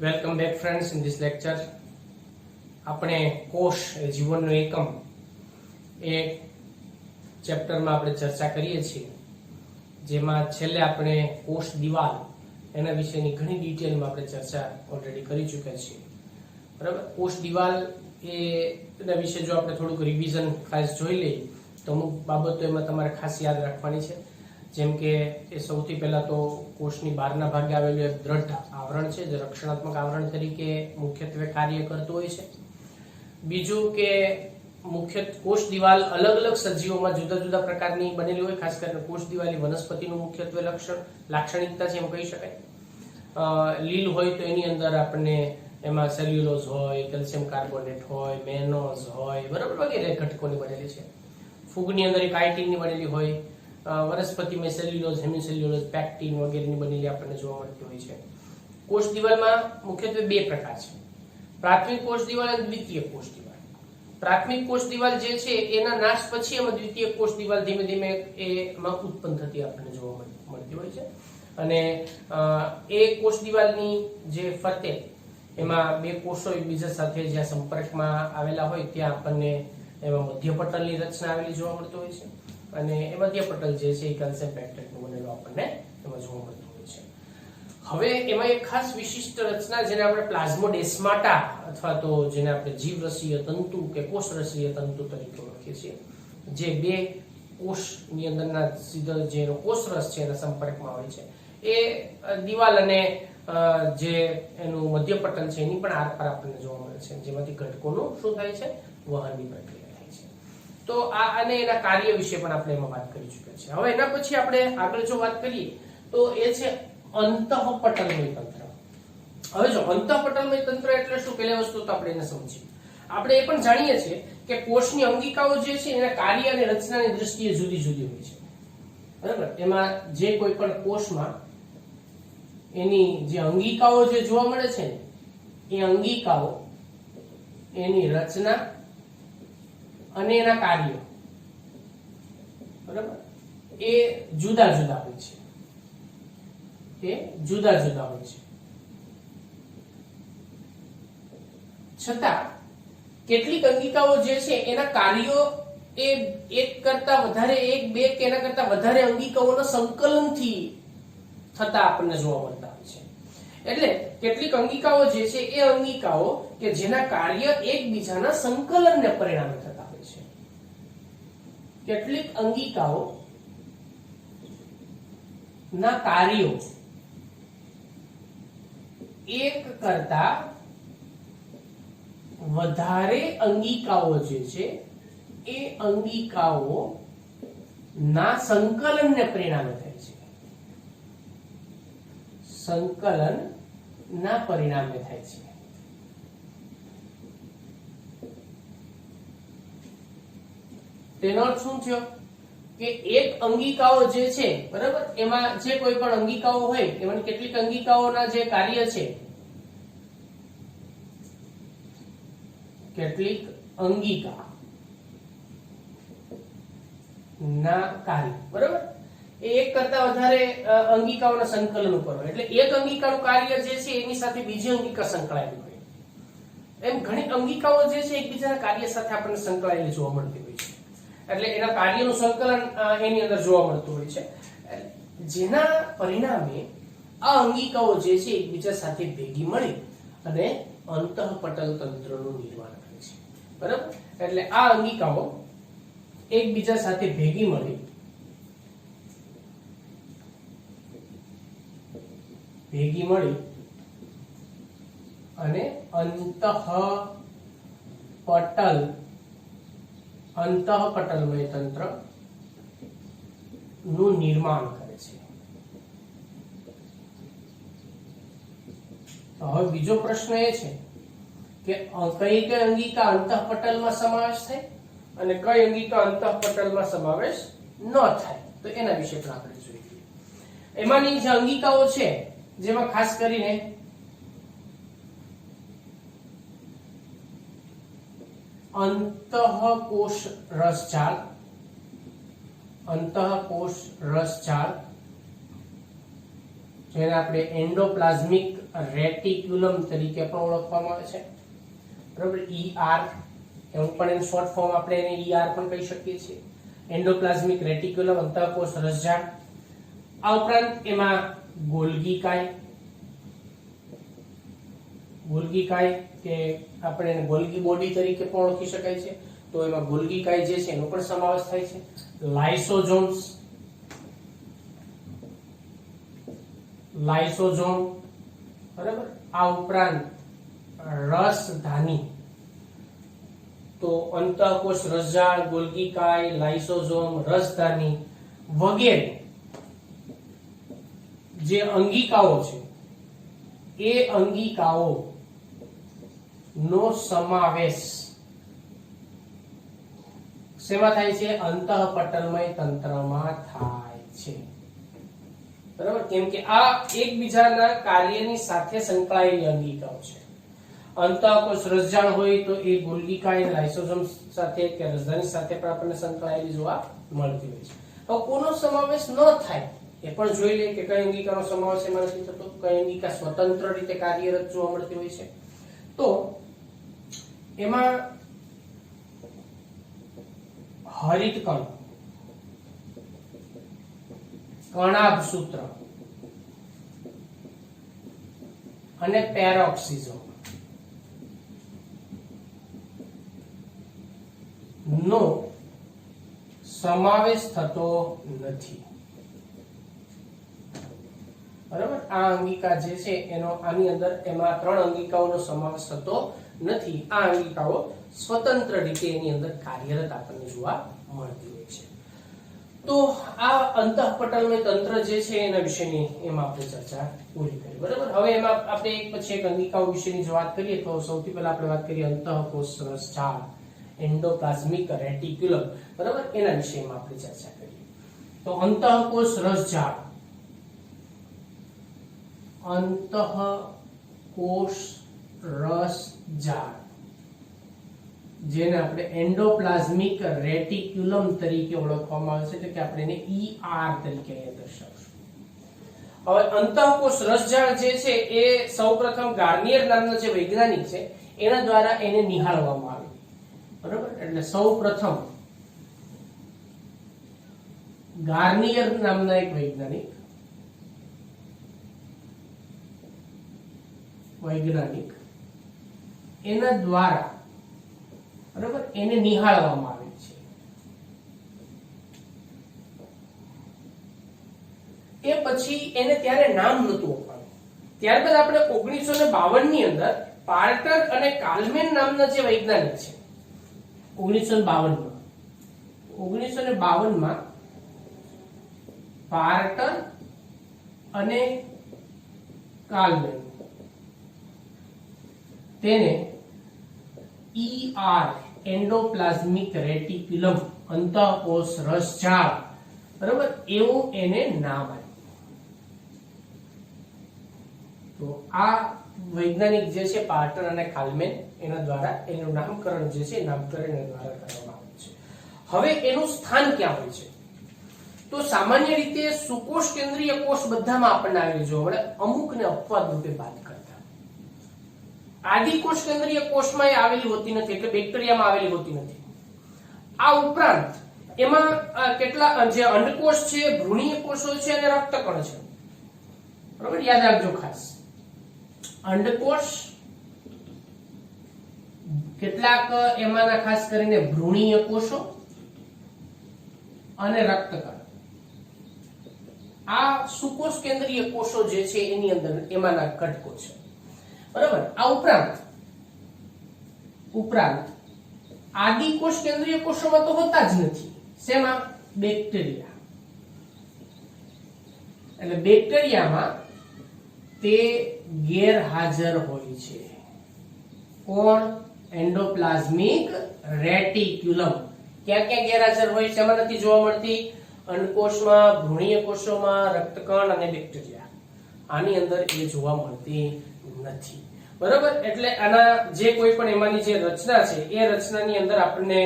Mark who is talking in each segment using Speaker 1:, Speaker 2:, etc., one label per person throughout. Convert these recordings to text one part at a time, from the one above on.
Speaker 1: Welcome back friends in this lecture. આપણે કોષ એ જીવનનો એકમ એ ચેપ્ટરમાં આપણે ચર્ચા કરીએ છીએ, જેમાં છેલ્લે આપણે કોષ દિવાલ એના વિશેની ઘણી ડિટેલમાં આપણે ચર્ચા ઓલરેડી કરી ચૂક્યા છીએ. બરાબર. કોષ દિવાલ એના વિશે જો આપણે થોડુંક રિવિઝન ખાસ જોઈ લઈએ તો અમુક બાબતો એમાં તમારે ખાસ યાદ રાખવાની છે. જેમ કે એ સૌથી પહેલા તો કોષની બહારના ભાગે આવેલું એક દ્રઢ આવરણ છે, જે રક્ષણાત્મક આવરણ તરીકે મુખ્યત્વે કાર્ય કરતું હોય છે. બીજું કે મુખ્ય કોષ દિવાલ અલગ અલગ સજીવોમાં જુદા જુદા પ્રકારની બનેલી હોય. ખાસ કરીને કોષ દિવાલ એ વનસ્પતિનું મુખ્યત્વે લાક્ષણિકતા છે એમ કહી શકાય. લીલ હોય તો એની અંદર આપણને એમાં સેલ્યુલોઝ હોય, કેલ્શિયમ કાર્બોનેટ હોય, મેનોઝ હોય, બરાબર, વગેરે ઘટકોની બનેલી છે. ફૂગની અંદર કાઇટિનની બનેલી હોય. વનસ્પતિમાં સેલ્યુલોઝ, હેમિસેલ્યુલોઝ, પેક્ટિન વગેરેની બનેલી આપણને જોવા મળતી હોય છે. કોષ દિવાલમાં મુખ્યત્વે બે પ્રકાર છે: પ્રાથમિક કોષ દિવાલ અને દ્વિતીય કોષ દિવાલ. પ્રાથમિક કોષ દિવાલ જે છે એના નાશ પછી એમાં દ્વિતીય કોષ દિવાલ ધીમે ધીમે એમાં ઉત્પન્ન થતી આપણને જોવા મળતી હોય છે. અને એ કોષ દિવાલની જે ફરતે એમાં બે કોષો એકબીજા સાથે જ્યાં સંપર્કમાં આવેલા હોય ત્યાં આપણને એમાં મધ્યપટલની રચના આવેલી જોવા મળતી હોય છે. અને એ મધ્યપટલ જે છે એ કેલ્શિયમ પેક્ટેટનું બનેલું આપણને એમાં જોવા મળતું હોય છે. હવે એમાં એક ખાસ વિશિષ્ટ રચના જેને આપણે પ્લાઝ્મોડેસ્માટા અથવા તો જેને આપણે જીવરસીય તંતુ કે કોષરસીય તંતુ તરીકે ઓળખીએ છીએ, જે બે કોષની અંદરના સીધો જે કોષરસ છે એના સંપર્કમાં હોય છે, એ દિવાલ અને જે એનું મધ્યપટલ છે એની પણ આરપાર આપણને જોવા મળે છે, જેમાંથી ઘટકોનું શું થાય છે, વહનની પ્રક્રિયા થાય છે. તો આ અને એના કાર્ય વિશે પણ આપણે એમાં વાત કરી ચૂક્યા છીએ. હવે એના પછી આપણે આગળ જો વાત કરીએ તો એ છે અંતઃપટલમય તંત્ર. હવે જો અંતઃપટલમય તંત્ર એટલે શું, પહેલી વસ્તુ તો આપણે એને સમજીએ. આપણે એ પણ જાણીએ છીએ કે કોષની અંગિકાઓ જે છે એના કાર્ય અને રચનાની દ્રષ્ટિએ જુદી જુદી હોય છે. બરાબર. એમાં જે કોઈ પણ કોષમાં એની જે અંગિકાઓ જે જોવા મળે છે ને, એ અંગિકાઓ એની રચના અને એના કાર્યો, બરાબર, એ જુદા જુદા હોય છે. એ જુદા જુદા હોય છે. છતાં કેટલીક અંગિકાઓ જે છે એના કાર્યો એ એક કરતા વધારે, એક બે કે એના કરતા વધારે અંગિકાઓના સંકલનથી થતા આપણને જોવા મળતા હોય છે. એટલે કેટલીક અંગિકાઓ જે છે એ અંગિકાઓ કે જેના કાર્ય એકબીજાના સંકલનને પરિણામે થતા હોય છે. કેટલીક અંગિકાઓ ના કાર્યો એક કરતા વધારે અંગિકાઓ જે છે એ અંગિકાઓ ના સંકલનને પરિણામે થાય છે. સંકલન ના પરિણામે થાય છે. તેનો અર્થ શું થયો કે એક અંગિકાઓ જે છે, બરાબર, એમાં જે કોઈ પણ અંગિકાઓ હોય એમાં કેટલીક અંગિકાઓના જે કાર્ય છે, કેટલીક અંગિકા ના કાર્ય, બરાબર, એ એક કરતા વધારે અંગિકાઓના સંકલન ઉપર હોય. એટલે એક અંગિકાનું કાર્ય જે છે એની સાથે બીજી અંગિકા સંકળાયેલી હોય. એમ ઘણી અંગિકાઓ જે છે એકબીજાના કાર્ય સાથે આપણને સંકળાયેલી જોવા મળતી હોય છે. એટલે એના કાર્યનું સંકલન એની અંદર જોવા મળતું હોય છે, જેના પરિણામે આ અંગિકાઓ જે છે એકબીજા સાથે ભેગી મળી અને અંતઃપટલ તંત્રનું નિર્માણ કરે છે. બરાબર. એટલે આ અંગિકાઓ એકબીજા સાથે ભેગી મળી અને અંતઃપટલમય તંત્ર નું નિર્માણ કરે છે. તો હવે બીજો પ્રશ્ન એ છે કે કઈ કઈ અંગિકા અંતઃપટલમાં સમાવેશ થાય અને કઈ અંગિકા અંતઃપટલમાં સમાવેશ ન થાય, તો એના વિશે પણ આપણે જોઈએ. એમાંની જે અંગિકાઓ છે જેમાં ખાસ કરીને અંતઃકોષ રસજાળ, અંતઃકોષ રસજાળ, જેને આપણે એન્ડોપ્લાઝમિક રેટિક્યુલમ તરીકે પણ ઓળખવામાં આવે છે, બરાબર. ER એવું પણ એનું શોર્ટ ફોર્મ આપણે એને ER પણ કહી શકીએ છીએ. એન્ડોપ્લાઝમિક રેટિક્યુલમ અંતઃકોષ રસજાળ. આ ઉપરાંત એમાં ગોલ્ગી કાય કે આપણે એને ગોલ્ગી બોડી તરીકે પણ ઓળખી શકાય છે, તો એમાં ગોલ્ગી કાય જે છે એનો પણ સમાવેશ થાય છે. લાઇસોઝોમ, બરાબર. આ ઉપરાંત રસધાની, તો અંતઃકોષ રસજાળ, ગોલ્ગી કાય, લાઇસોઝોમ, રસધાની વગેરે જે અંગિકાઓ છે એ અંગિકાઓ નો સમાવેશ શેમાં થાય છે? અંતઃપટલમય તંત્રમાં થાય છે, બરાબર. કેમ કે આ એકબીજાના કાર્યની સાથે સંકળાયેલી અંગિકાઓ છે. અંતઃકોષ રસજાળ હોય તો એ ગોલ્ગી કાય, લાઇસોઝોમ સાથે કે રસધાની સાથે પણ આપણને સંકળાયેલી જોવા મળતી હોય છે. હવે કોનો સમાવેશ ન થાય એ પણ જોઈ લે કે કઈ અંગિકાનો સમાવેશ એમાં નથી થતો, કઈ અંગિકા સ્વતંત્ર રીતે કાર્યરત જોવા મળતી હોય છે. તો એમાં હરિતકણ, કણાભસૂત્ર અને પેરોક્સિઝોમ નો સમાવેશ થતો નથી, બરાબર. આ અંગિકા જે છે એનો આની અંદર એમાં 3 અંગિકાઓનો સમાવેશ થતો નથી. આ અંગિકાઓ સ્વતંત્ર રીતે એની અંદર કાર્યરત આપણને જોવા મળતી હોય છે. તો આ અંતઃપટલમય તંત્ર જે છે એના વિશેની એમાં આપણે ચર્ચા પૂરી કરી, બરાબર. હવે એમાં આપણે એક પછી એક અંગિકાઓ વિશેની જો વાત કરીએ તો સૌથી પહેલા આપણે વાત કરીએ અંતઃકોષ રસજાળ, એન્ડોપ્લાઝમિક રેટિક્યુલમ, બરાબર. એના વિષયમાં આપણે ચર્ચા કરીએ. તો અંતઃકોષ રસજાળ, અંતઃકોષ રસજાળ જેને આપણે એન્ડોપ્લાઝમિક રેટિક્યુલમ તરીકે ઓળખવામાં આવે છે, એટલે કે આપણે એને ER તરીકે દર્શાવશું. હવે અંતઃકોષ રસજાળ જે છે એ સૌપ્રથમ ગાર્નિયર નામના જે વૈજ્ઞાનિક છે એના દ્વારા એને નિહાળવામાં આવી, બરાબર. એટલે સૌપ્રથમ ગાર્નિયર નામના એક વૈજ્ઞાનિક એના દ્વારા, બરાબર, એને નિહાળવામાં આવે છે. એ પછી એને ત્યારે નામ નહોતું અપાયું. ત્યારબાદ આપણે 1952 ની અંદર પાર્ટર અને કાલ્મેન નામના જે વૈજ્ઞાનિક છે, 1952 માં પાર્ટર અને કાલ્મેન તેને ER એન્ડોપ્લાઝમિક રેટિક્યુલમ અંતઃકોષ રસજાળ, બરાબર, એવું એને નામ આપ્યું. તો આ વૈજ્ઞાનિક જે છે પાર્ટર અને કાલ્મેન એના દ્વારા એનું નામકરણ જે છે નામકરણ દ્વારા કરવામાં આવ્યું છે. હવે એનું સ્થાન ક્યાં હોય છે? તો સામાન્ય રીતે સુકોષ કેન્દ્રીય કોષ બધામાં આપણને આવેલું જોવા મળે, અમુક ને અપવાદ રૂપે બાદ કરતા. આદિકોષ કેન્દ્રીય કોષમાં એ આવેલી હોતી નથી, એટલે બેક્ટેરિયામાં આવેલી હોતી નથી. આ ઉપરાંત એમાં કેટલા જે અંડકોષ છે, ભ્રૂણીય કોષો છે અને રક્તકણ છે, બરાબર, યાદ રાખજો ખાસ. અંડકોષ, કેટલાક એમાંના ખાસ કરીને ભ્રૂણીય કોષો અને રક્તકણ, આ સુકોષ કેન્દ્રીય કોષો જે છે એની અંદર એમાંના ઘટકો છે, બરાબર. આ ઉપરાંત આદિકોષ કેન્દ્રીય કોષોમાં તો હોતા જ નથી. શેમાં? બેક્ટેરિયા. એટલે બેક્ટેરિયામાં તે ગેરહાજર હોય છે. કોણ? Endoplasmic reticulum. ક્યાં ક્યાં ગેરહાજર હોય છે? એમાં નથી જોવા મળતી. અંડકોષમાં, ભ્રૂણીય કોષોમાં, રક્તકણ અને બેક્ટેરિયા, આની અંદર એ જોવા મળતી નથી, બરાબર. એટલે આના જે કોઈ પણ એમાંની જે રચના છે એ રચનાની અંદર આપણને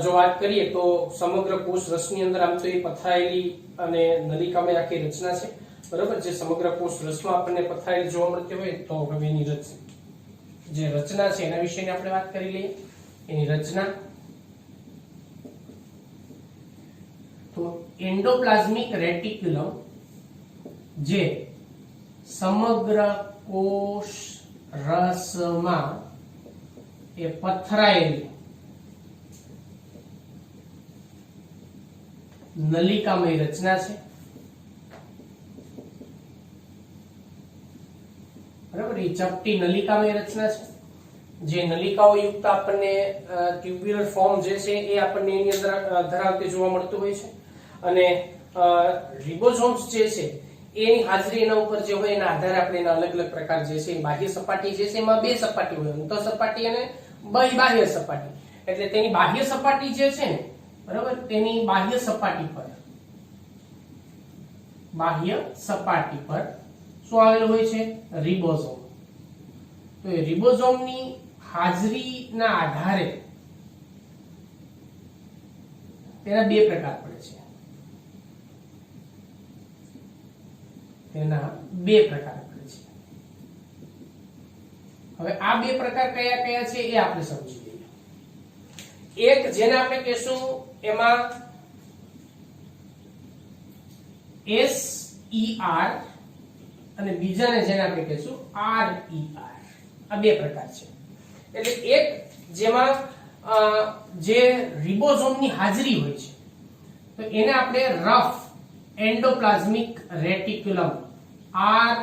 Speaker 1: જો વાત કરીએ તો સમગ્ર કોષ રસની અંદર આમ તો એ પથરાયેલી અને નલિકામય આખી રચના છે. બરાબર, જે સમગ્ર કોષ રસમાં આપણને પથરાયેલી જોવા મળતી હોય, તો હવે એની જે રચના છે એના વિશેની આપણે વાત કરી લઈએ. એની રચના તો એન્ડોપ્લાઝમિક રેટિક્યુલમ જે સમગ્ર કોષ રસમાં એ પથરાયેલી નલિકામય રચના છે. બરાબર, એ ચપટી નલિકામય રચના છે. જે નલિકાઓ યુક્ત આપણને ટ્યુબ્યુલર ફોર્મ જે છે એ આપણને એની અંદર ધરાવતી જોવા મળતું હોય છે. અને રિબોઝોમ્સ જે છે એની હાજરી એના ઉપર જે હોય એના આધારે આપણે એના અલગ અલગ પ્રકાર જે છે, બાહ્ય સપાટી જે છે એમાં બે સપાટી હોય, અંતઃ સપાટી અને બાહ્ય સપાટી. એટલે તેની બાહ્ય સપાટી જે છે ને, બરાબર, તેની બાહ્ય સપાટી પર શું આવેલું હોય છે? રિબોઝોમ. તો એ રિબોઝોમની હાજરીના આધારે તેના બે પ્રકાર પડે છે. હવે આ બે પ્રકાર કયા કયા છે એ આપણે સમજી લઈએ. એક જેને આપણે કહેશું એમાં SER અને બીજાને જેને આપણે કહેશું RER. આ બે પ્રકાર છે. એટલે એક જેમાં જે રિબોઝોમની હાજરી હોય છે તો એને આપણે રફ એન્ડોપ્લાઝમિક રેટિક્યુલમ RER,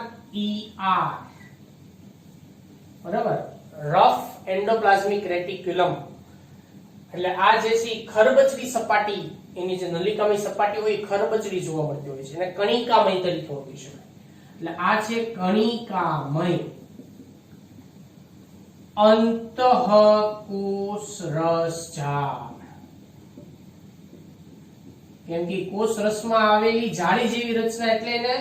Speaker 1: બરાબર, રફ એન્ડોપ્લાઝમિક રેટિક્યુલમ. એટલે આ જે છે ખરબચડી સપાટી, એની જે નલિકામય સપાટી હોય ખરબચડી જોવા મળતી હોય છે, એને કણિકામય તરીકે ઓળખી શકાય. એટલે આ છે કણિકામય અંતઃકોષ રસજાળ. કેમ કે કોષ રસમાં આવેલી જાળી જેવી રચના, એટલે એને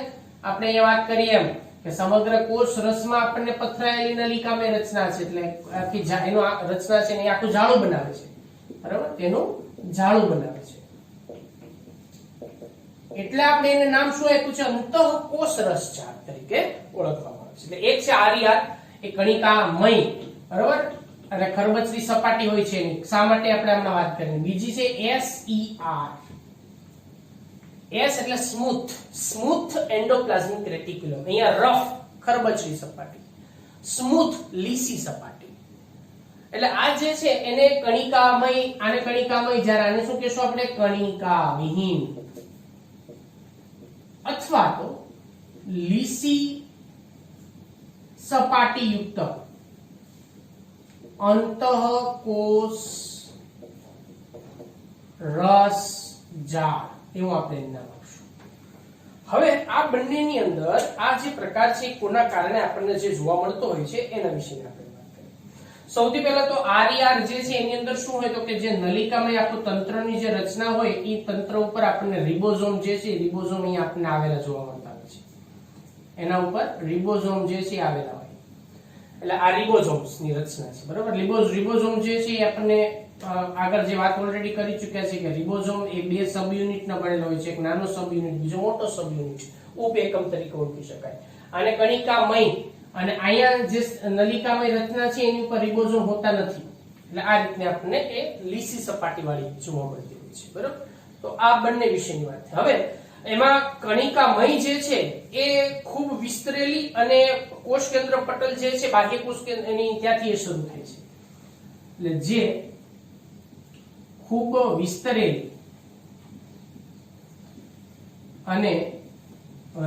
Speaker 1: આપણે અહીંયા વાત કરીએ એમ કે સમગ્ર કોષ રસમાં આપણને પથરાયેલી નલિકામય રચના છે. એટલે આખી એનો રચના છે ને આખું જાળું બનાવે છે, બરાબર, તેનું જાળું બનાવે છે. એટલે આપણે એને નામ શું આપ્યું છે? અંતઃકોષ રસજાળ તરીકે ઓળખવામાં આવે છે. એટલે એક છે RER, એ કણિકામય, બરાબર, અને ખરબચડી સપાટી હોય છે એની. શા માટે આપણે હમણાં વાત કરી. બીજી છે SER. S એટલે સ્મૂથ એન્ડોપ્લાઝમિક રેટિક્યુલમ. અહીંયા રફ ખરબચડી સપાટી, સ્મૂથ લીસી સપાટી. એટલે આ જે છે એને કણિકામય, આને કણિકામય, જ્યારે આને શું કહેશું આપણે? કણિકા વિહીન અથવા તો લીસી સપાટી યુક્ત અંતઃકોષ રસજાળ એવું આપણે નામ આપશું. હવે આ બંનેની અંદર આ જે પ્રકાર છે કોના કારણે આપણને જે જોવા મળતો હોય છે એના વિશે આપણે વાત કરીએ. સૌથી પહેલા તો RER જે છે એની અંદર શું હોય તો કે જે નલિકામય આપણું તંત્રની જે રચના હોય એ તંત્ર ઉપર આપણને રિબોઝોમ જે છે, રિબોઝોમ અહીંયા આપણને આવેલા જોવા મળતા હોય છે. એના ઉપર રિબોઝોમ જે છે આવેલા હોય. એટલે આ રિબોઝોમ્સ ની રચના છે, બરાબર. રિબોઝોમ જે છે એ આપણને આગળ જે વાત ઓલરેડી કરી ચૂક્યા છે કે રિબોઝોમ એ બે સબ યુનિટના બનેલો હોય છે. એક નાનો સબ યુનિટ, બીજો મોટો સબ યુનિટ, ઉપ એકમ તરીકે ઓળખી શકાય. આને કણિકામય, અને અહીંયા જે નલિકામય રચના છે એની ઉપર રિબોઝોમ હોતા નથી. એટલે આ રીતે આપણને એ લીસી સપાટી વાળી જોવા મળતી હોય છે, બરાબર. તો આ બંને વિશેની વાત છે. હવે એમાં કણિકામય જે છે એ ખૂબ વિસ્તરેલી અને કોષ કેન્દ્ર પટલ જે છે બાહ્ય કોષ કેન્દ્ર એની ત્યાંથી એ શરૂ થાય છે. એટલે જે ખૂબ વિસ્તરેલી અને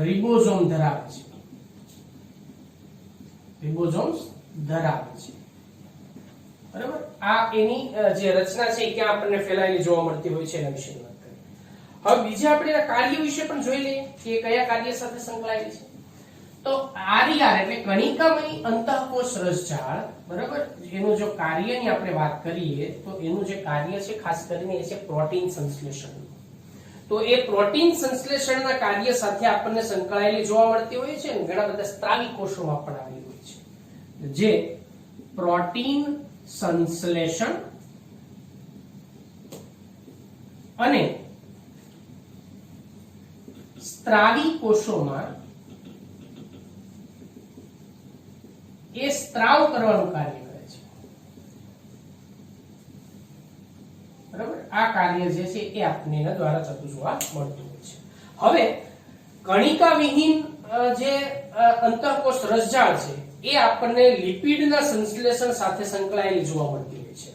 Speaker 1: રિબોઝોમ ધરાવે છે, રિબોઝોમ્સ ધરાવે છે, બરાબર. આ એની જે રચના છે એ ક્યાં આપણને ફેલાયેલી જોવા મળતી હોય છે એના વિશે વાત કરીએ. હવે બીજા આપણે કાર્ય વિશે પણ જોઈ લઈએ કે કયા કાર્ય સાથે સંકળાયેલી છે. તો RER એટલે કણિકામય અંતઃકોષ રસજાળ, બરાબર. એનું જો કાર્યની આપણે વાત કરીએ તો એનું જે કાર્ય છે ખાસ કરીને એ છે પ્રોટીન સંશ્લેષણ. તો એ પ્રોટીન સંશ્લેષણના કાર્ય સાથે આપણને સંકળાયેલી જોવા મળતી હોય છે. ઘણા બધા સ્ત્રાવી કોષોમાં પણ આવેલી હોય છે, જે પ્રોટીન સંશ્લેષણ અને સ્ત્રાવી કોષોમાં એ સ્ત્રાવ કરવાનું કાર્ય કરે છે. બરાબર, આ કાર્ય જે છે એ આપણને એના દ્વારા થતું જોવા મળતું હોય છે. હવે કણિકા વિહીન જે અંતઃકોષ રસજાળ છે એ આપણને લિપિડના સંશ્લેષણ સાથે સંકળાયેલી જોવા મળતી હોય છે.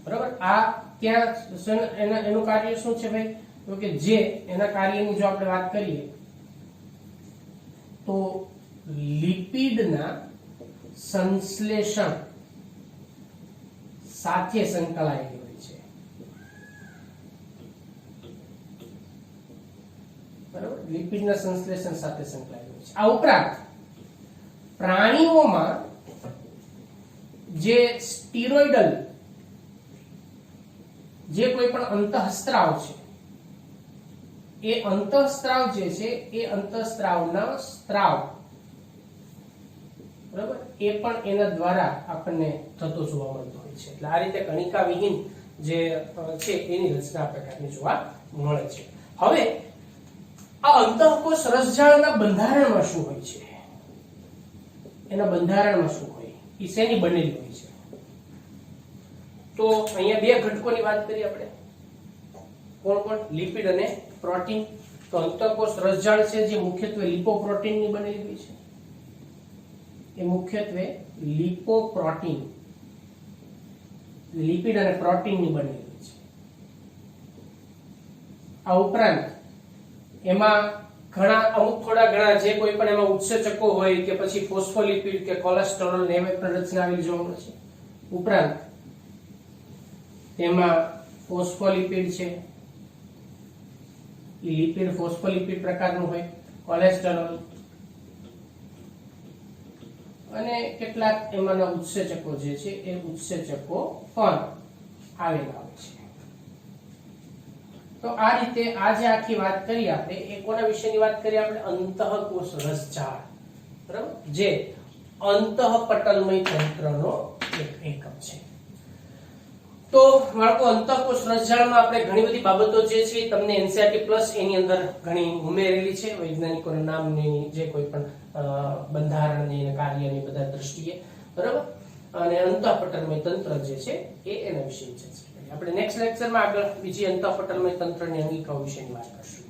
Speaker 1: બરાબર, આ ત્યાં એનું કાર્ય શું છે ભાઈ? તો કે જે એના કાર્યની જો આપણે વાત કરીએ તો લિપિડના સંશ્લેષણ સાથે સંકળાયેલી હોય છે. બરાબર, લિપિડના સંશ્લેષણ સાથે સંકળાયેલી હોય છે. આ ઉપરાંત પ્રાણીઓમાં જે સ્ટીરોઇડલ જે કોઈ પણ અંતઃસ્ત્રાવ છે એ અંતઃસ્ત્રાવ જે છે એ અંતઃસ્ત્રાવના સ્ત્રાવ, બરાબર, એ પણ એના દ્વારા આપણને થતો જોવા મળતો હોય છે. એટલે આ રીતે કણિકા વિહીન જે છે એની રચના આ પ્રકારની જોવા મળે છે. હવે આ અંતઃકોષ રસજાળના બંધારણમાં શું હોય છે? એના બંધારણમાં શું હોય? એ શેની બનેલી હોય છે? તો અહીંયા બે ઘટકોની વાત કરીએ આપણે. કોણ કોણ? લિપિડ અને પ્રોટીન. તો અંતઃકોષ રસજાળ છે જે મુખ્યત્વે લિપોપ્રોટીનની બનેલી હોય છે. એ મુખ્યત્વે લિપોપ્રોટીન, લિપિડ અને પ્રોટીનની બનેલી હોય છે. આ ઉપરાંત એમાં અમુક થોડા ઘણા જે કોઈ પણ એમાં ઉત્સેચકો હોય કે પછી ફોસ્ફોલિપિડ કે કોલેસ્ટેરોલ ને એવી પણ રચના આવેલી જોવા મળે છે. ઉપરાંત તેમાં ફોસ્ફોલિપિડ છે, લિપિડ ફોસ્ફોલિપિડ પ્રકારનું હોય, કોલેસ્ટેરોલ અને કેટલાક એમાંના ઉત્સેચકો જે છે એ ઉત્સેચકો પણ આવેલા હોય છે. તો આ રીતે આ જે આખી વાત કરી આપણે એ કોના વિશેની વાત કરી? આપણે અંતઃકોષ રસજાળ, બરાબર, જે અંતઃપટલમય તંત્રનો એક એકમ છે. તો બાળકો, અંતઃકોષ રસજાળમાં આપણે ઘણી બધી બાબતો જે છે તમને એનસીઈઆરટી પ્લસ એની અંદર ઘણી ઉમેરેલી છે. વૈજ્ઞાનિકોના નામની જે કોઈ પણ બંધારણની કાર્યની બધા દ્રષ્ટિએ, બરાબર, અને અંતઃપટલમય તંત્ર જે છે એ એના વિશે ચર્ચા કરીએ. આપણે નેક્સ્ટ લેક્ચરમાં આગળ બીજી અંતઃપટલમય તંત્રની અંગિકાઓ વિશેની વાત કરીશું.